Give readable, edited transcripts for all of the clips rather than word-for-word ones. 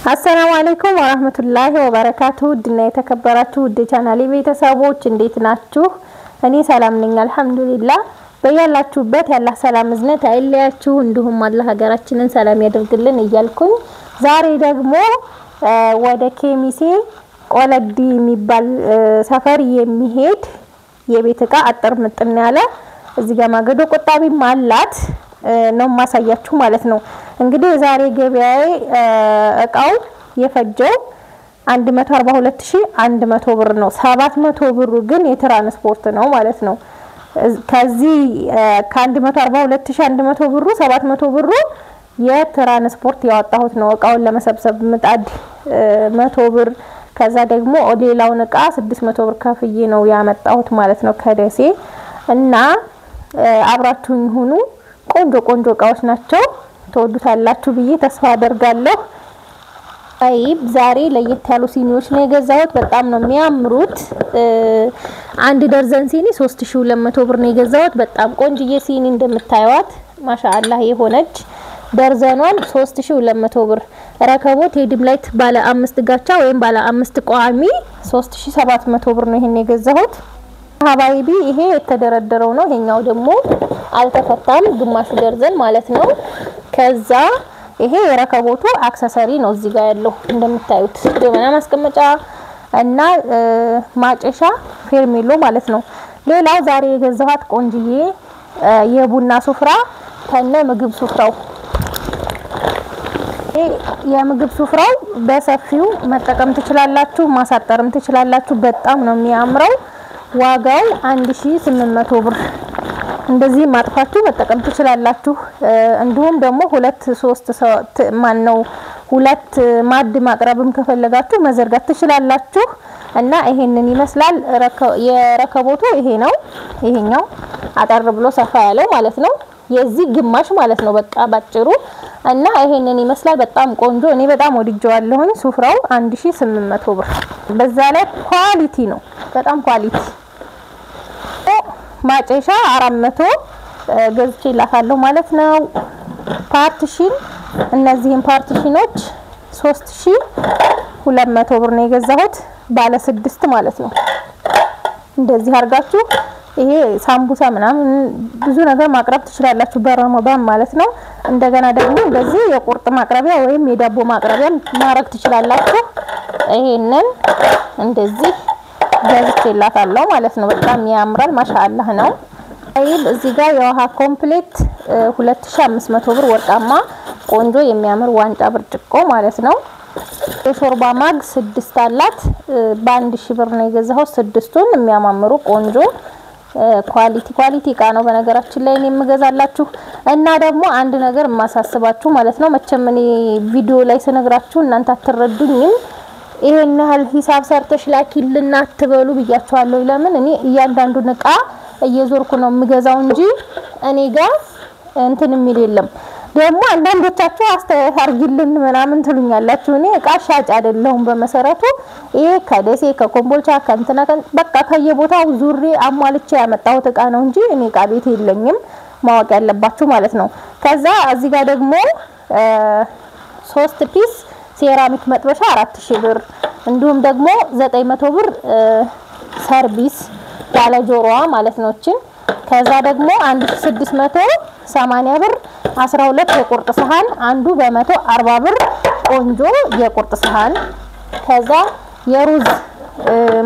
አሰላሙ አለይኩም ወራህመቱላሂ ወበረካቱ ድና የተከበራችሁ ውድ ቻናሌ ቤተሰቦች እንዴት ናችሁ? እኔ ሰላም ነኝ አልሐምዱሊላህ። በያላችሁበት ያላህ ሰላም እዝነት አይለያችሁ፣ እንዲሁም አላህ ሀገራችንን ሰላም ያደርግልን እያልኩኝ ዛሬ ደግሞ ወደ ኬሚሴ ቆለዲ የሚባል ሰፈር የሚሄድ የቤት እቃ አጥር ምጥን ያለ እዚህ ጋር ማገዶ ቆጣቢም አላት ነው ማሳያችሁ ማለት ነው። እንግዲህ ዛሬ ገበያዬ እቃው የፈጀው 142100 ብር ነው። 700 ብሩ ግን የትራንስፖርት ነው ማለት ነው። ከዚህ ከ142100 ብሩ 700 ብሩ የትራንስፖርት ያወጣሁት ነው። እቃውን ለመሰብሰብ ምጣድ 100 ብር ከዛ ደግሞ ሌላውን እቃ 600 ብር ከፍዬ ነው ያመጣሁት ማለት ነው ከደሴ እና አብራችሁኝ ሁኑ። ቆንጆ እቃዎች ናቸው ተወዱታላችሁ ብዬ ተስፋ አደርጋለሁ። አይብ ዛሬ ለየት ያሉ ሲኒዎች ነው የገዛሁት። በጣም ነው የሚያምሩት። አንድ ደርዘን ሲኒ 3200 ብር ነው የገዛሁት። በጣም ቆንጆዬ ሲኒ እንደምታዩት ማሻአላህ የሆነች ደርዘኗን 3200 ብር። ረከቦት የዲምላይት ባለ 5 ጋቻ ወይም ባለ 5 ቋሚ 3700 ብር ነው ይሄን የገዛሁት። ሀባይቢ ይሄ የተደረደረው ነው። ይሄኛው ደግሞ አልተፈታም ግማሽ ደርዘን ማለት ነው። ከዛ ይሄ የረከቦቱ አክሰሰሪ ነው እዚህ ጋር ያለው እንደምታዩት ጀበና ማስቀመጫ እና ማጨሻ ፌርሜሎ ማለት ነው። ሌላው ዛሬ የገዛኋት ቆንጅዬ የቡና ሱፍራ ከነ ምግብ ሱፍራው። የምግብ ሱፍራው በሰፊው መጠቀም ትችላላችሁ፣ ማሳጠርም ትችላላችሁ። በጣም ነው የሚያምረው። ዋጋው 1800 ብር። እንደዚህ ማጥፋችሁ መጠቀም ትችላላችሁ። እንዲሁም ደግሞ ሁለት ማድ ማቅረብም ከፈለጋችሁ መዘርጋት ትችላላችሁ እና ይሄንን ይመስላል። የረከቦቱ ይሄ ነው። ይሄኛው አጠር ብሎ ሰፋ ያለው ማለት ነው። የዚህ ግማሽ ማለት ነው በቃ ባጭሩ እና ይሄንን ይመስላል። በጣም ቆንጆ እኔ በጣም ወድጄዋለሁኝ። ሱፍራው 1800 ብር። በዛ ላይ ኳሊቲ ነው፣ በጣም ኳሊቲ። ማጨሻ 400 ገዝቼላታለሁ ማለት ነው። ፓርቲሽን እነዚህን ፓርቲሽኖች 3200 ብር ነው የገዛሁት ባለ 6 ማለት ነው። እንደዚህ አርጋችሁ ይሄ ሳምቡሳ ምናምን ብዙ ነገር ማቅረብ ትችላላችሁ በረመዳን ማለት ነው። እንደገና ደግሞ እንደዚህ የቁርጥ ማቅረቢያ ወይም የዳቦ ማቅረቢያ ማድረግ ትችላላችሁ። ይሄንን እንደዚህ ገዝቼላታለሁ ማለት ነው። በጣም ያምራል ማሻአላህ ነው። አይብ እዚህ ጋር የውሃ ኮምፕሌት 2500 ብር ወርቃማ ቆንጆ የሚያምር ዋንጫ ብርጭቆ ማለት ነው። የሾርባ ማግ 6 አላት በ1000 ብር ነው የገዛሁት። 6ቱን የሚያማምሩ ቆንጆ ኳሊቲ እቃ ነው በነገራችን ላይ እኔ የምገዛላችሁ። እና ደግሞ አንድ ነገር ማሳስባችሁ ማለት ነው፣ መቼም እኔ ቪዲዮ ላይ ስነግራችሁ እናንተ አትረዱኝም። ይሄን ያህል ሂሳብ ሰርተሽ ላኪልና አትበሉ ብያችኋለሁ። ለምን እኔ እያንዳንዱን እቃ እየዞርኩ ነው የምገዛው እንጂ እኔ ጋር እንትን የሚል የለም። ደግሞ አንዳንዶቻችሁ አስተያየት አርግልን ምናምን ትሉኛላችሁ። እኔ እቃ ሻጭ አይደለሁም በመሰረቱ። ይሄ ከደሴ ከኮምቦልቻ ከእንትና በቃ ከየቦታው ዙሬ አሟልቼ ያመጣሁት እቃ ነው እንጂ እኔ እቃ ቤት የለኝም፣ ማወቅ ያለባችሁ ማለት ነው። ከዛ እዚህ ጋር ደግሞ 3 ፒስ ሴራሚክ መጥበሻ 4000 ብር እንዲሁም ደግሞ 900 ብር ሰርቪስ ባለ ጆሮዋ ማለት ነው እቺን። ከዛ ደግሞ 1680 ብር 12 የቁርጥ ሰሃን አንዱ በ140 ብር ቆንጆ የቁርጥ ሰሃን። ከዛ የሩዝ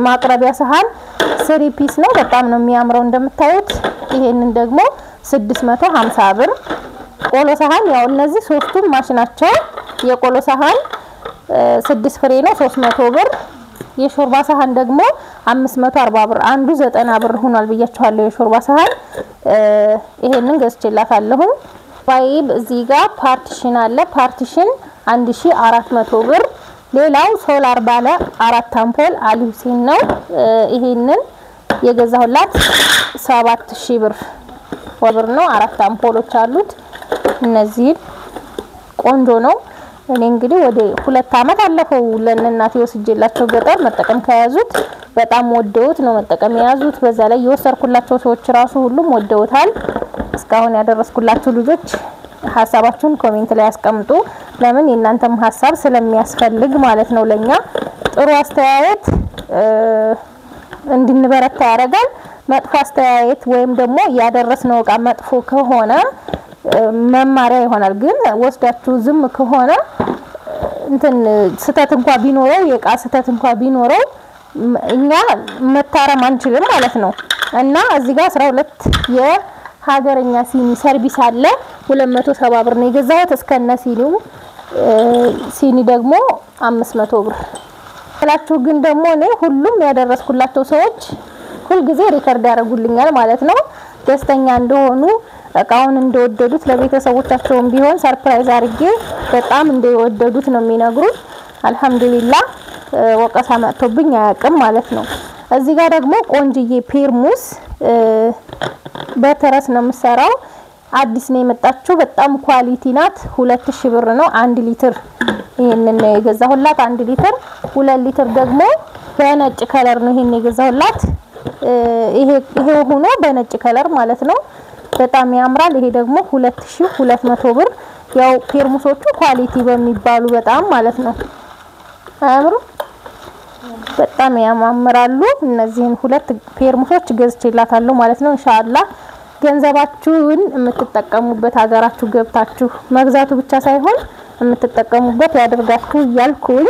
ማቅረቢያ ሰሃን 3 ፒስ ነው፣ በጣም ነው የሚያምረው እንደምታዩት። ይሄንን ደግሞ 650 ብር። ቆሎ ሰሃን ያው እነዚህ ሶስቱም ማሽናቸው። የቆሎ ሰሃን 6 ፍሬ ነው 300 ብር። የሾርባ ሰሃን ደግሞ 540 ብር አንዱ 90 ብር ሆኗል ብያችኋለሁ የሾርባ ሰሃን። ይሄንን ገዝቼላታለሁ። ባይብ እዚህ ጋር ፓርቲሽን አለ። ፓርቲሽን 1400 ብር። ሌላው ሶላር ባለ 4 አምፖል አሊሁሴን ነው። ይሄንን የገዛሁላት 7000 ብር ወብር ነው። 4 አምፖሎች አሉት። እነዚህ ቆንጆ ነው። እኔ እንግዲህ ወደ 2 አመት አለፈው ለእናቴ ወስጄላቸው ገጠር መጠቀም ከያዙት በጣም ወደውት ነው መጠቀም የያዙት። በዛ ላይ የወሰርኩላቸው ሰዎች ራሱ ሁሉም ወደውታል። እስካሁን ያደረስኩላችሁ ልጆች ሐሳባችሁን ኮሜንት ላይ አስቀምጡ። ለምን የእናንተም ሐሳብ ስለሚያስፈልግ ማለት ነው ለኛ ጥሩ አስተያየት እንድንበረታ ያደርጋል መጥፎ አስተያየት ወይም ደግሞ ያደረስነው እቃ መጥፎ ከሆነ መማሪያ ይሆናል ግን ወስዳችሁ ዝም ከሆነ እንትን ስተት እንኳን ቢኖረው የቃ ስተት እንኳን ቢኖረው እኛ መታረም አንችልም ማለት ነው እና እዚህ ጋር 12 የሀገርኛ ሲኒ ሰርቪስ አለ 270 ብር ነው የገዛሁት እስከነ ሲኒው ሲኒ ደግሞ 500 ብር ስላችሁ ግን ደግሞ እኔ ሁሉም ያደረስኩላቸው ሰዎች ሁሉ ጊዜ ሪከርድ ያደርጉልኛል ማለት ነው ደስተኛ እንደሆኑ እቃውን እንደወደዱት ለቤተሰቦቻቸውም ቢሆን ሰርፕራይዝ አድርጌ በጣም እንደወደዱት ነው የሚነግሩት አልহামዱሊላህ ወቀሳ መጥቶብኝ አያውቅም ማለት ነው እዚህ ጋር ደግሞ ቆንጅዬ ፔርሙስ በተረስ ነው የምሰራው አዲስ ነው የመጣችው በጣም ኳሊቲ ናት 2000 ብር ነው 1 ሊትር ይሄንን ነው የገዛሁላት 1 ሊትር 2 ሊትር ደግሞ በነጭ ከለር ነው ይሄን የገዛሁላት ይሄ ሆኖ በነጭ ከለር ማለት ነው በጣም ያምራል ይሄ ደግሞ 2200 ብር ያው ፔርሙሶቹ ኳሊቲ በሚባሉ በጣም ማለት ነው አምሩ በጣም ያማምራሉ እነዚህን ሁለት ፔርሙሶች ገዝቼላታለሁ ማለት ነው ኢንሻአላህ ገንዘባችሁን የምትጠቀሙበት ሀገራችሁ ገብታችሁ መግዛቱ ብቻ ሳይሆን የምትጠቀሙበት ያደርጋችሁ ያልኩኝ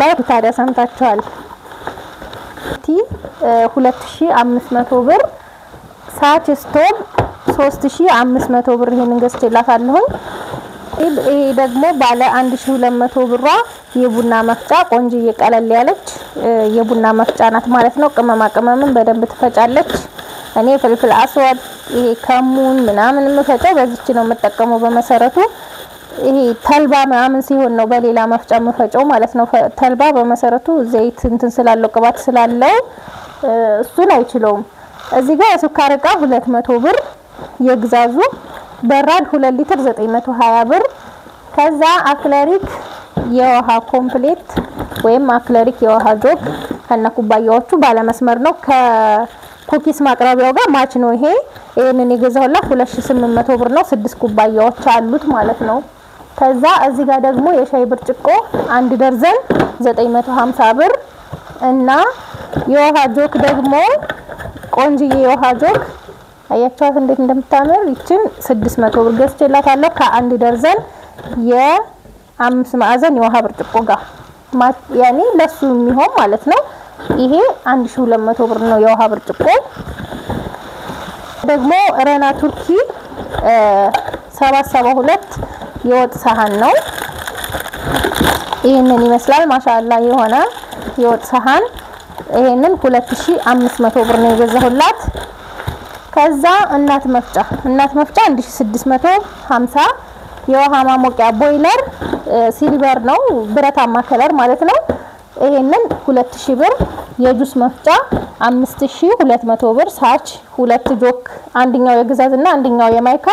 ላይ ታዲያ ሰምታችኋል 2500 ብር ሳች ስቶቭ 3500 ብር ይሄንን ገዝቼላታለሁ ይሄ ደግሞ ባለ 1200 ብሯ የቡና መፍጫ ቆንጆ የቀለል ያለች የቡና መፍጫ ናት ማለት ነው ቅመማ ቅመምን በደንብ ትፈጫለች እኔ ፍልፍል አስዋድ ይሄ ከሙን ምናምን መፈጫው በዚች ነው መጠቀመው በመሰረቱ ይሄ ተልባ ምናምን ሲሆን ነው በሌላ መፍጫ መፈጫው ማለት ነው ተልባ በመሰረቱ ዘይት እንትን ስላለው ቅባት ስላለው እሱን አይችለውም እዚህ ጋር የሱካር ዕቃ 200 ብር የግዛዙ በራድ 2 ሊትር 920 ብር ከዛ አክለሪክ የውሃ ኮምፕሌት ወይም አክለሪክ የውሃ ጆግ ከነ ኩባያዎቹ ባለ መስመር ነው ከኩኪስ ማቅረቢያው ጋር ማች ነው ይሄንን የገዛሁላት 2800 ብር ነው 6 ኩባያዎች አሉት ማለት ነው ከዛ እዚህ ጋር ደግሞ የሻይ ብርጭቆ 1 ደርዘን 950 ብር እና የውሃ ጆግ ደግሞ ቆንጆዬ የውሃ ጆግ አያቻት እንዴት እንደምታምር ይችን 600 ብር ገዝቼላታለሁ ከ1 ደርዘን የ5 ማዕዘን የውሃ ብርጭቆ ጋር ያኔ ለሱ የሚሆን ማለት ነው ይሄ 1200 ብር ነው የውሃ ብርጭቆ ደግሞ ረና ቱርኪ 772 የወጥ ሳህን ነው ይሄንን ይመስላል ማሻአላ የሆነ የወጥ ሳህን ይሄንን 2500 ብር ነው የገዛሁላት ከዛ እናት መፍጫ 1650 የውሃ ማሞቂያ ቦይለር ሲልቨር ነው ብረታማ ከለር ማለት ነው ይሄንን 2000 ብር የጁስ መፍጫ 5200 ብር ሳች 2 ጆክ አንደኛው የግዛዝና አንደኛው የማይካ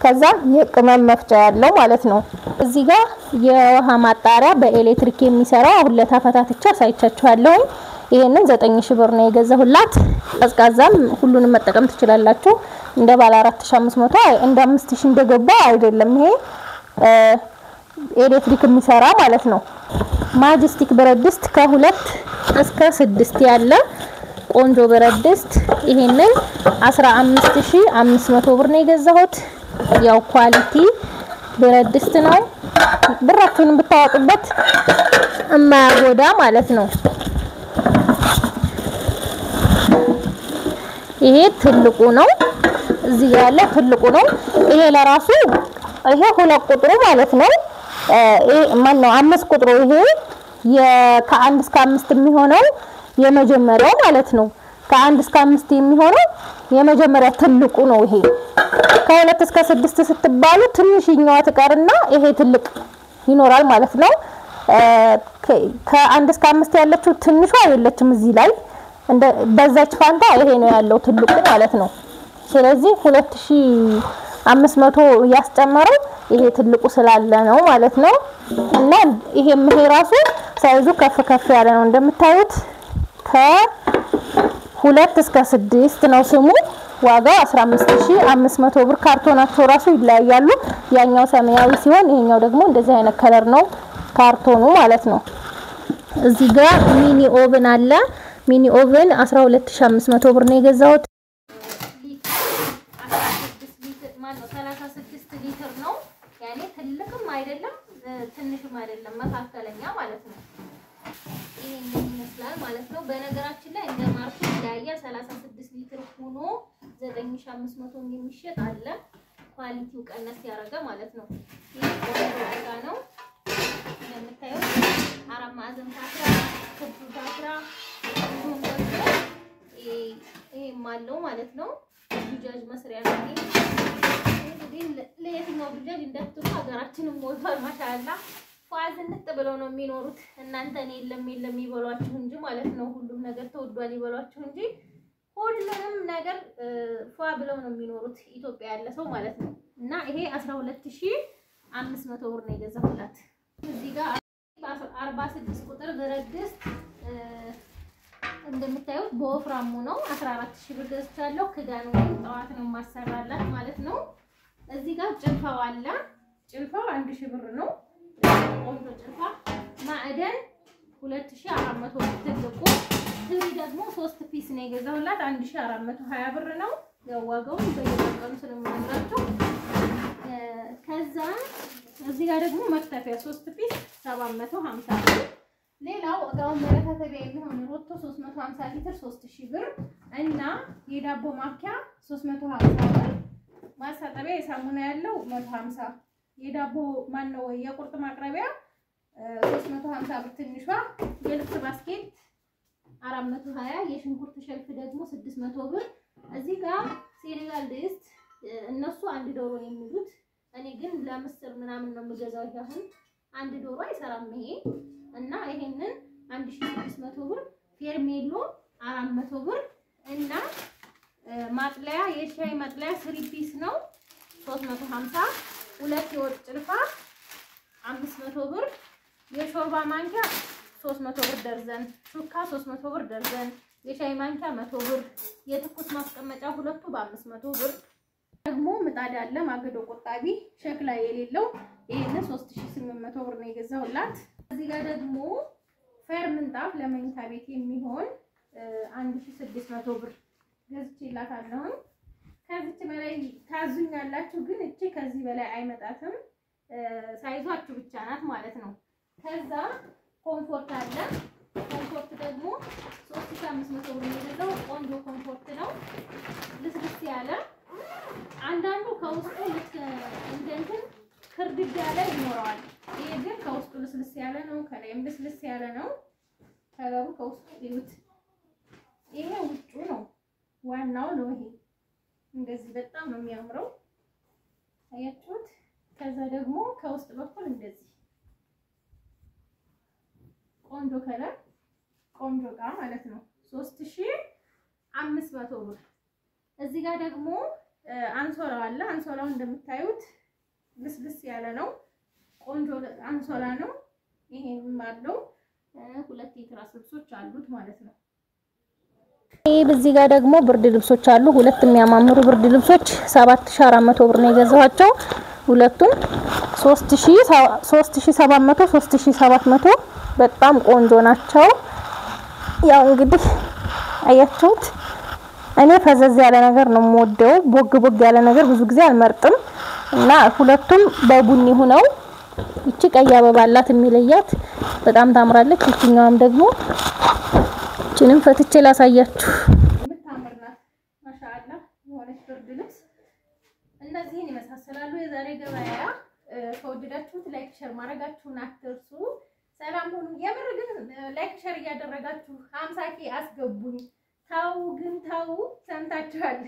ከዛ የቅመም መፍጫ ያለው ማለት ነው እዚህ ጋር የውሃ ማጣሪያ በኤሌክትሪክ የሚሰራ አሁን ለታፈታትቻ ሳይቻችኋለሁ ይሄንን 9000 ብር ነው የገዛሁላት ቀዝቃዛም ሁሉንም መጠቀም ትችላላችሁ እንደ ባለ 4500 እንደ 5000 እንደገባ አይደለም ይሄ ኤሌክትሪክ የሚሰራ ማለት ነው ማጅስቲክ ብረድስት ከ2 እስከ 6 ያለ ቆንጆ ብረድስት ይሄንን 15500 ብር ነው የገዛሁት ያው ኳሊቲ ብረድስት ነው ብራችሁን ብታወጡበት እማያጎዳ ማለት ነው ይሄ ትልቁ ነው እዚህ ያለ ትልቁ ነው ይሄ ለራሱ ይሄ 2 ቁጥሩ ማለት ነው ይሄ ማን ነው 5 ቁጥሩ ይሄ ከ1 እስከ 5 የሚሆነው የመጀመሪያው ማለት ነው ከ1 እስከ 5 የሚሆነው የመጀመሪያ ትልቁ ነው ይሄ ከ2 እስከ 6 ስትባሉ ትንሽኛዋ ትቀርና ይሄ ትልቅ ይኖራል ማለት ነው ከ1 እስከ 5 ያለችው ትንሿ አይደለችም እዚህ ላይ እንደ በዛች ፋንታ ይሄ ነው ያለው ትልቁ ማለት ነው ስለዚህ 2500 ያስጨመረው ይሄ ትልቁ ስላለ ነው ማለት ነው እና ይሄ ራሱ ሳይዙ ከፍ ያለ ነው እንደምታዩት ከ2 እስከ 6 ነው ስሙ ዋጋው 15500 ብር። ካርቶናቸው ራሱ ይለያያሉ። ያኛው ሰማያዊ ሲሆን ይሄኛው ደግሞ እንደዚህ አይነት ከለር ነው ካርቶኑ ማለት ነው። እዚህ ጋር ሚኒ ኦቨን አለ። ሚኒ ኦቨን 12500 ብር ነው የገዛሁት። 36 ሊትር ነው። ያኔ ትልቅም አይደለም ትንሽም አይደለም መካከለኛ ማለት ነው። ይሄን ይመስላል ማለት ነው። በነገራችን ላይ እንደ ማርኩ ይለያያል። 36 ሊትር ሆኖ 9500 የሚሸጥ አለ። ኳሊቲው ቀነስ ያደረገ ማለት ነው። ይሄ ቆንጆ ነው። እንደምታዩት አራት ማዕዘን ታትራ ክብ ታትራ ይሄም አለው ማለት ነው። ቢጃጅ መስሪያ ነው። እንግዲህ ለየትኛው ቢጃጅ እንደምትሉ ሀገራችንም ሞልቷል። ማሻአላ ፏዝንጥ ብለው ነው የሚኖሩት። እናንተን የለም ይበሏችሁ እንጂ ማለት ነው። ሁሉም ነገር ተወዷል ይበሏችሁ እንጂ ሁሉንም ነገር ፏ ብለው ነው የሚኖሩት ኢትዮጵያ ያለ ሰው ማለት ነው። እና ይሄ 12500 ብር ነው የገዛሁላት። እዚህ ጋር 46 ቁጥር ብረት ድስት እንደምታዩት በወፍራሙ ነው 14000 ብር ገዝቻለሁ። ክዳኑ ጠዋት ነው ማሰራላት ማለት ነው። እዚህ ጋር ጭልፋው አለ። ጭልፋው 1000 ብር ነው። ቆንጆ ጭልፋ ማዕደን 2400 ብር ትልቁ። ትሪ ደግሞ 3 ፒስ ነው የገዛሁላት 1420 ብር ነው። ያዋጋውን በየቀኑ ስለምነግራችሁ ከዛ እዚህ ጋር ደግሞ መክተፊያ 3 ፒስ 750 ብር። ሌላው እቃውን መረታተቢያ የሚሆን ሮቶ 350 ሊትር 3000 ብር እና የዳቦ ማኪያ 350 ብር። ማሳጠቢያ የሳሙና ያለው 150 የዳቦ ማነው የቁርጥ ማቅረቢያ 350 ብር ትንሿ። የልብስ ባስኬት 420 የሽንኩርት ሸልፍ ደግሞ 600 ብር። እዚህ ጋር ሴሪያል ድስት እነሱ አንድ ዶሮ ነው የሚሉት። እኔ ግን ለምስር ምናምን ነው የምገዛው። ይሄን አንድ ዶሮ አይሰራም ይሄ እና ይሄንን 1600 ብር። ፌርሜሎ 400 ብር እና ማጥለያ የሻይ ማጥለያ 3 ፒስ ነው 350። ሁለት የወጥ ጭልፋ 500 ብር። የሾርባ ማንኪያ 300 ብር ደርዘን። ሹካ 300 ብር ደርዘን። የሻይ ማንኪያ 100 ብር። የትኩስ ማስቀመጫ ሁለቱ በ500 ብር። ደግሞ ምጣድ አለ ማገዶ ቆጣቢ ሸክላ የሌለው ይሄን 3800 ብር ነው የገዛሁላት። እዚህ ጋር ደግሞ ፈር ምንጣፍ ለመኝታ ቤት የሚሆን 1600 ብር ገዝቼላታለሁ። ከዚህ በላይ ታዙኛላችሁ ግን እቺ ከዚህ በላይ አይመጣትም። ሳይዟችሁ ብቻ ናት ማለት ነው። ከዛ ኮምፎርት አለ። ኮምፎርት ደግሞ 3500 ብር ነው የገዛው። ቆንጆ ኮምፎርት ነው ልስልስ ያለ። አንዳንዱ ከውስጡ ልክ እንደንትን ክርድድ ያለ ይኖረዋል። ይሄ ግን ከውስጡ ልስልስ ያለ ነው። ከላይም ልስልስ ያለ ነው። ከለሩ ከውስጡ ይሉት ይሄ ውጪ ነው ዋናው ነው። ይሄ እንደዚህ በጣም ነው የሚያምረው አያችሁት። ከዛ ደግሞ ከውስጥ በኩል እንደዚህ ቆንጆ ከለር ቆንጆ እቃ ማለት ነው 3500 ብር። እዚህ ጋር ደግሞ አንሶላው አለ። አንሶላው እንደምታዩት ልስልስ ያለ ነው። ቆንጆ አንሶላ ነው። ይሄንም አለው። ሁለት የትራስ ልብሶች አሉት ማለት ነው። በዚህ ጋር ደግሞ ብርድ ልብሶች አሉ። ሁለት የሚያማምሩ ብርድ ልብሶች 7400 ብር ነው የገዛኋቸው። ሁለቱም 3700 3700 በጣም ቆንጆ ናቸው። ያው እንግዲህ አያችሁት እኔ ፈዘዝ ያለ ነገር ነው የምወደው። ቦግ ያለ ነገር ብዙ ጊዜ አልመርጥም እና ሁለቱም በቡኒ ሆነው እቺ ቀይ አበባ አላት የሚለያት በጣም ታምራለች። እቺኛውም ደግሞ እቺንም ፈትቼ ላሳያችሁ። የምታምርናት ማሻአላ የሆነች ብርድ ልብስ እነዚህን ይመሳሰላሉ። የዛሬ ገበያ ከወደዳችሁት ላይክ ሼር ማድረጋችሁን አትርሱ። ሰላም ሁኑ። የምር ግን ላይክ ሼር እያደረጋችሁ 50K አስገቡኝ። ታው ግን ታው ሰምታችኋል።